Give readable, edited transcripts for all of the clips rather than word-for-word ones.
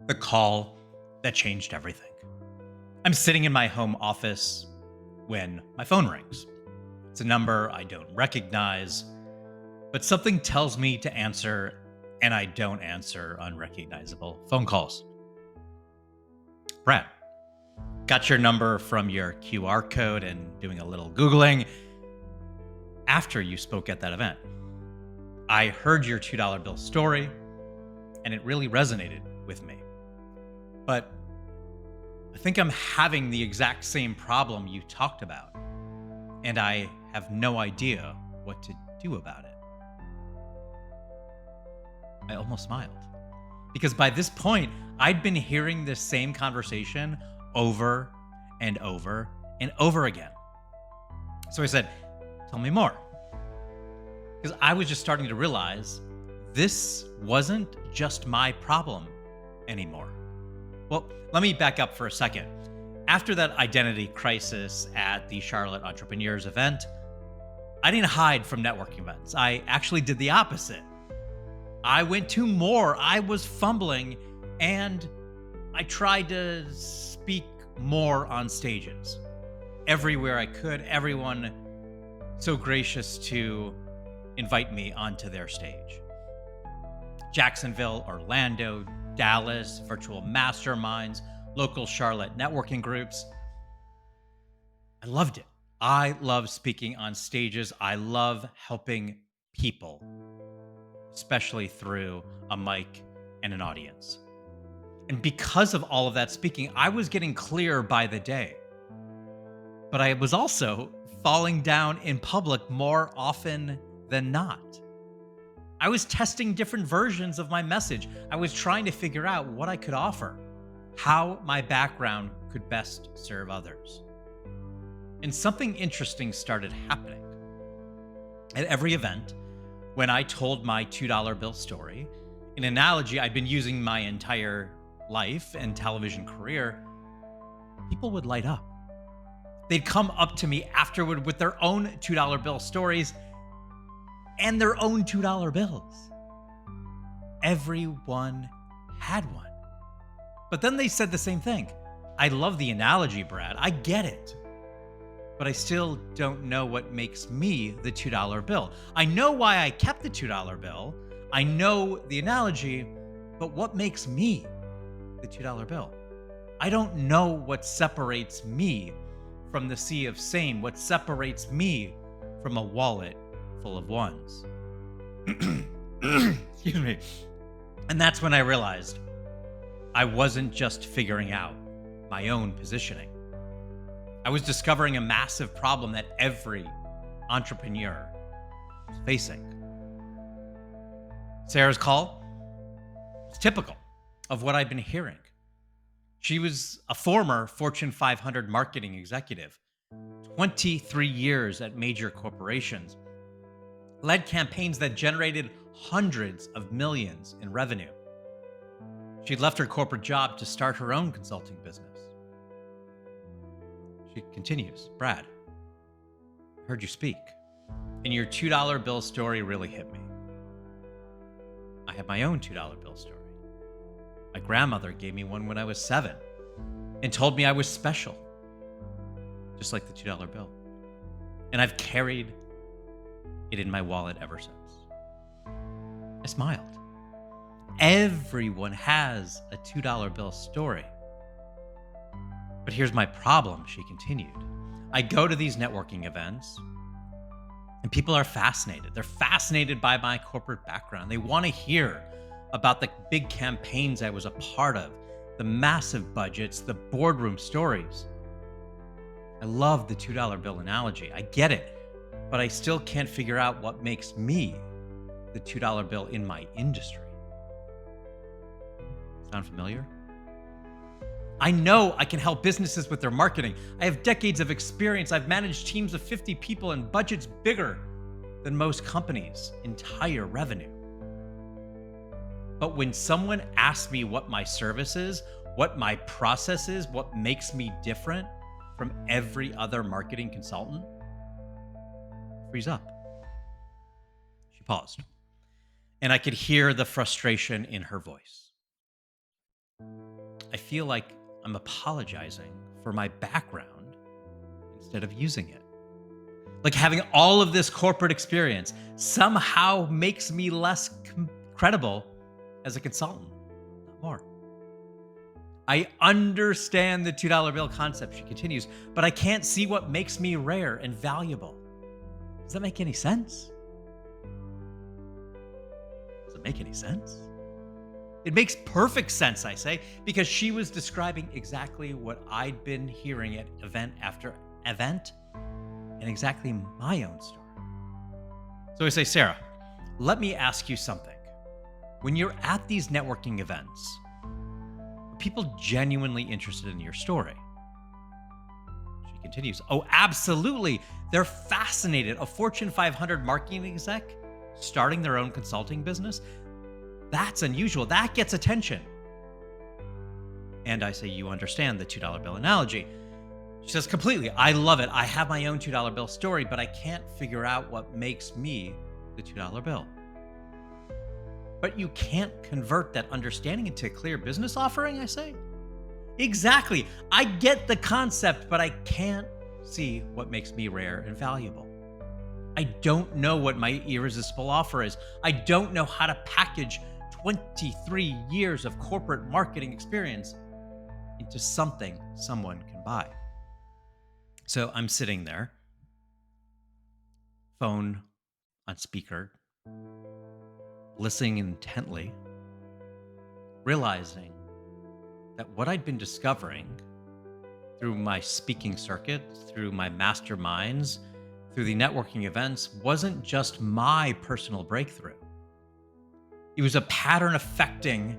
The call that changed everything. I'm sitting in my home office when my phone rings. It's a number I don't recognize, but something tells me to answer, and I don't answer unrecognizable phone calls. Brad, got your number from your QR code and doing a little Googling after you spoke at that event. I heard your $2 bill story, and it really resonated with me. But I think I'm having the exact same problem you talked about, and I have no idea what to do about it. I almost smiled because by this point, I'd been hearing this same conversation over and over and over again. So I said, "Tell me more." Because I was just starting to realize this wasn't just my problem anymore. Well, let me back up for a second. After that identity crisis at the Charlotte Entrepreneurs event, I didn't hide from networking events. I actually did the opposite. I went to more. I was fumbling and I tried to speak more on stages. Everywhere I could, everyone so gracious to invite me onto their stage. Jacksonville, Orlando, Dallas, virtual masterminds, local Charlotte networking groups. I loved it. I love speaking on stages. I love helping people, especially through a mic and an audience. And because of all of that speaking, I was getting clearer by the day. But I was also falling down in public more often than not. I was testing different versions of my message. I was trying to figure out what I could offer, how my background could best serve others. And something interesting started happening. At every event, when I told my $2 bill story, an analogy I'd been using my entire life and television career, people would light up. They'd come up to me afterward with their own $2 bill stories and their own $2 bills. Everyone had one. But then they said the same thing. I love the analogy, Brad. I get it. But I still don't know what makes me the $2 bill. I know why I kept the $2 bill. I know the analogy, but what makes me the $2 bill? I don't know what separates me from the sea of same, what separates me from a wallet full of ones. Excuse me. And that's when I realized I wasn't just figuring out my own positioning. I was discovering a massive problem that every entrepreneur is facing. Sarah's call was typical of what I'd been hearing. She was a former Fortune 500 marketing executive, 23 years at major corporations, led campaigns that generated hundreds of millions in revenue. She'd left her corporate job to start her own consulting business. She continues, "Brad, I heard you speak, and your $2 bill story really hit me. I have my own $2 bill story. My grandmother gave me one when I was 7 and told me I was special, just like the $2 bill. And I've carried it in my wallet ever since." I smiled. Everyone has a $2 bill story. But here's my problem, she continued. I go to these networking events and people are fascinated. They're fascinated by my corporate background. They want to hear about the big campaigns I was a part of, the massive budgets, the boardroom stories. I love the $2 bill analogy. I get it, but I still can't figure out what makes me the $2 bill in my industry. Sound familiar? I know I can help businesses with their marketing. I have decades of experience. I've managed teams of 50 people and budgets bigger than most companies' entire revenue. But when someone asks me what my service is, what my process is, what makes me different from every other marketing consultant, I freeze up. She paused, and I could hear the frustration in her voice. feel like I'm apologizing for my background instead of using it. Like having all of this corporate experience somehow makes me less credible as a consultant, not more. I understand the $2 bill concept, she continues, but I can't see what makes me rare and valuable. Does that make any sense? Does it make any sense? It makes perfect sense, I say, because she was describing exactly what I'd been hearing at event after event and exactly my own story. So I say, Sarah, let me ask you something. When you're at these networking events, are people genuinely interested in your story? She continues, oh, absolutely. They're fascinated. A Fortune 500 marketing exec starting their own consulting business? That's unusual. That gets attention. And I say, you understand the $2 bill analogy. She says, completely. I love it. I have my own $2 bill story, but I can't figure out what makes me the $2 bill. But you can't convert that understanding into a clear business offering, I say? Exactly. I get the concept, but I can't see what makes me rare and valuable. I don't know what my irresistible offer is. I don't know how to package 23 years of corporate marketing experience into something someone can buy. So I'm sitting there, phone on speaker, listening intently, realizing that what I'd been discovering through my speaking circuit, through my masterminds, through the networking events wasn't just my personal breakthrough. It was a pattern affecting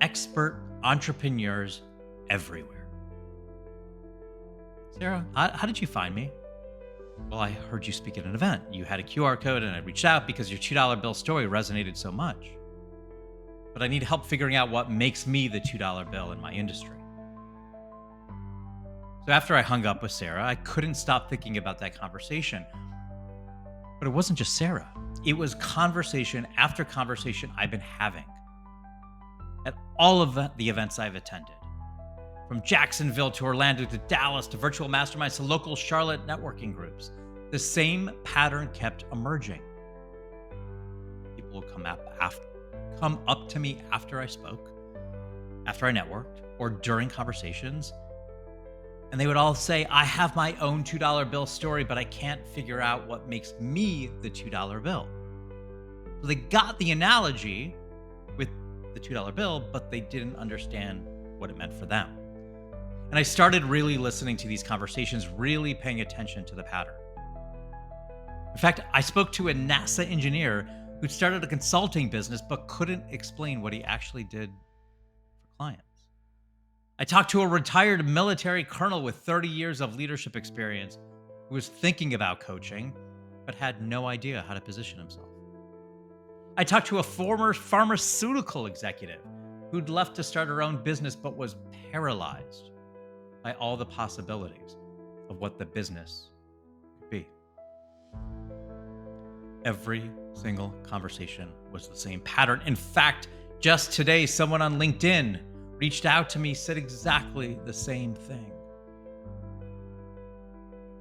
expert entrepreneurs everywhere. Sarah, how did you find me? Well, I heard you speak at an event. You had a QR code and I reached out because your $2 bill story resonated so much. But I need help figuring out what makes me the $2 bill in my industry. So after I hung up with Sarah, I couldn't stop thinking about that conversation. But it wasn't just Sarah. It was conversation after conversation I've been having at all of the events I've attended. From Jacksonville to Orlando to Dallas to virtual masterminds to local Charlotte networking groups, the same pattern kept emerging. People will come up to me after I spoke, after I networked, or during conversations, and they would all say, I have my own $2 bill story, but I can't figure out what makes me the $2 bill. So they got the analogy with the $2 bill, but they didn't understand what it meant for them. And I started really listening to these conversations, really paying attention to the pattern. In fact, I spoke to a NASA engineer who'd started a consulting business but couldn't explain what he actually did for clients. I talked to a retired military colonel with 30 years of leadership experience who was thinking about coaching but had no idea how to position himself. I talked to a former pharmaceutical executive who'd left to start her own business but was paralyzed by all the possibilities of what the business could be. Every single conversation was the same pattern. In fact, just today, someone on LinkedIn reached out to me, said exactly the same thing.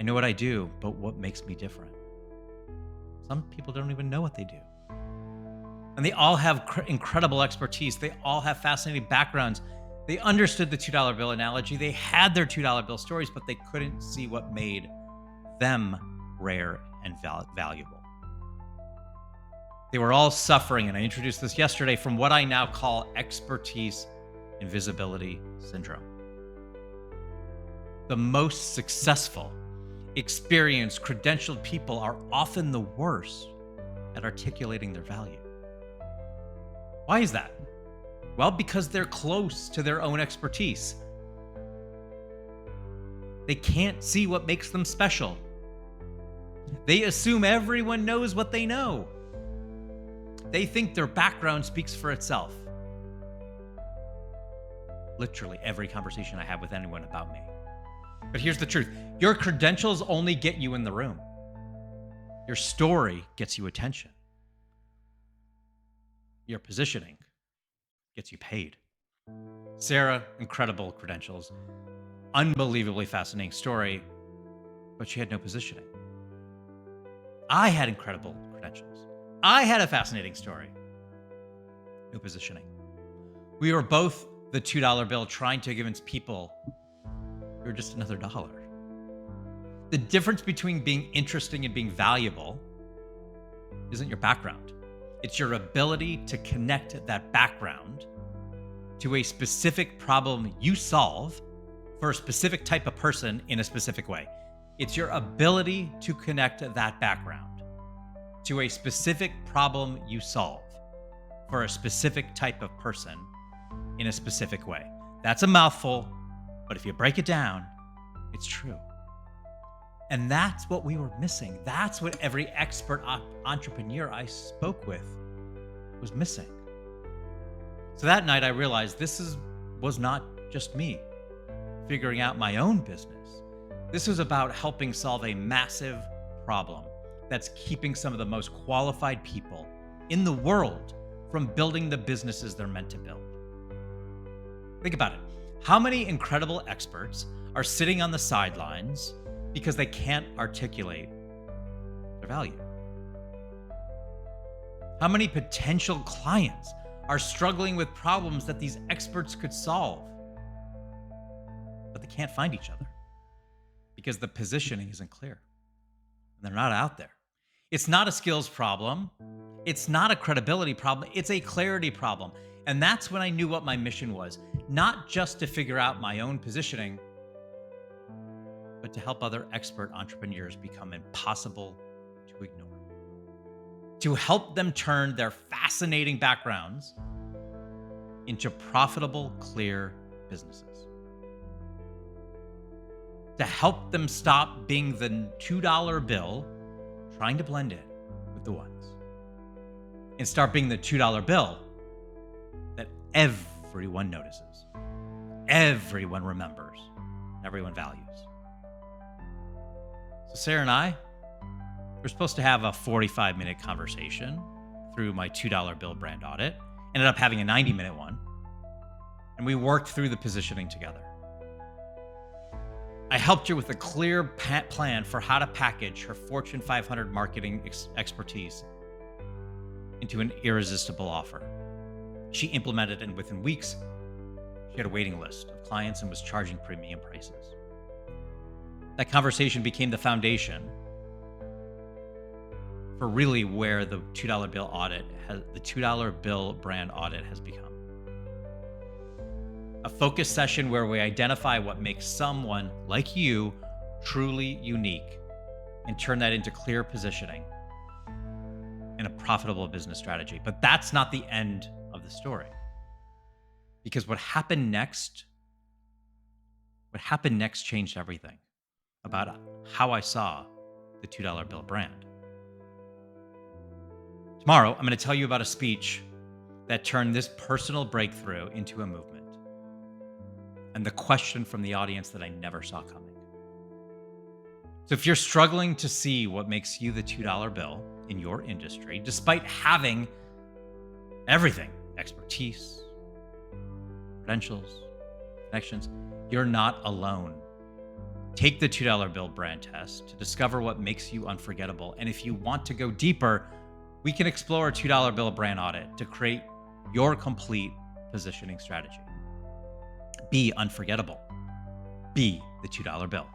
I know what I do, but what makes me different? Some people don't even know what they do. And they all have incredible expertise. They all have fascinating backgrounds. They understood the $2 bill analogy. They had their $2 bill stories, but they couldn't see what made them rare and valuable. They were all suffering, and I introduced this yesterday, from what I now call Expertise Invisibility Syndrome. The most successful, experienced, credentialed people are often the worst at articulating their value. Why is that? Well, because they're close to their own expertise. They can't see what makes them special. They assume everyone knows what they know. They think their background speaks for itself. Literally every conversation I have with anyone about me. But here's the truth. Your credentials only get you in the room. Your story gets you attention. Your positioning gets you paid. Sarah, incredible credentials, unbelievably fascinating story, but she had no positioning. I had incredible credentials. I had a fascinating story, no positioning. We were both the $2 bill trying to convince people we were just another dollar. The difference between being interesting and being valuable isn't your background. It's your ability to connect that background to a specific problem you solve for a specific type of person in a specific way. It's your ability to connect that background to a specific problem you solve for a specific type of person in a specific way. That's a mouthful, but if you break it down, it's true. And that's what we were missing. That's what every expert entrepreneur I spoke with was missing. So that night I realized was not just me figuring out my own business. This was about helping solve a massive problem that's keeping some of the most qualified people in the world from building the businesses they're meant to build. Think about it. How many incredible experts are sitting on the sidelines because they can't articulate their value? How many potential clients are struggling with problems that these experts could solve, but they can't find each other because the positioning isn't clear and they're not out there? It's not a skills problem. It's not a credibility problem. It's a clarity problem. And that's when I knew what my mission was, not just to figure out my own positioning, but to help other expert entrepreneurs become impossible to ignore. To help them turn their fascinating backgrounds into profitable, clear businesses. To help them stop being the $2 bill trying to blend in with the ones and start being the $2 bill that everyone notices, everyone remembers, everyone values. So Sarah and I were supposed to have a 45-minute conversation through my $2 bill brand audit. Ended up having a 90-minute one. And we worked through the positioning together. I helped her with a clear plan for how to package her Fortune 500 marketing expertise into an irresistible offer. She implemented it, and within weeks, she had a waiting list of clients and was charging premium prices. That conversation became the foundation for really where the $2 bill the $2 bill brand audit has become. A focus session where we identify what makes someone like you truly unique and turn that into clear positioning and a profitable business strategy. But that's not the end of the story. Because what happened next changed everything about how I saw the $2 bill brand. Tomorrow, I'm going to tell you about a speech that turned this personal breakthrough into a movement. And the question from the audience that I never saw coming. So if you're struggling to see what makes you the $2 bill in your industry, despite having everything, expertise, credentials, connections, you're not alone. Take the $2 bill brand test to discover what makes you unforgettable. And if you want to go deeper, we can explore a $2 bill brand audit to create your complete positioning strategy. Be unforgettable. Be the $2 bill.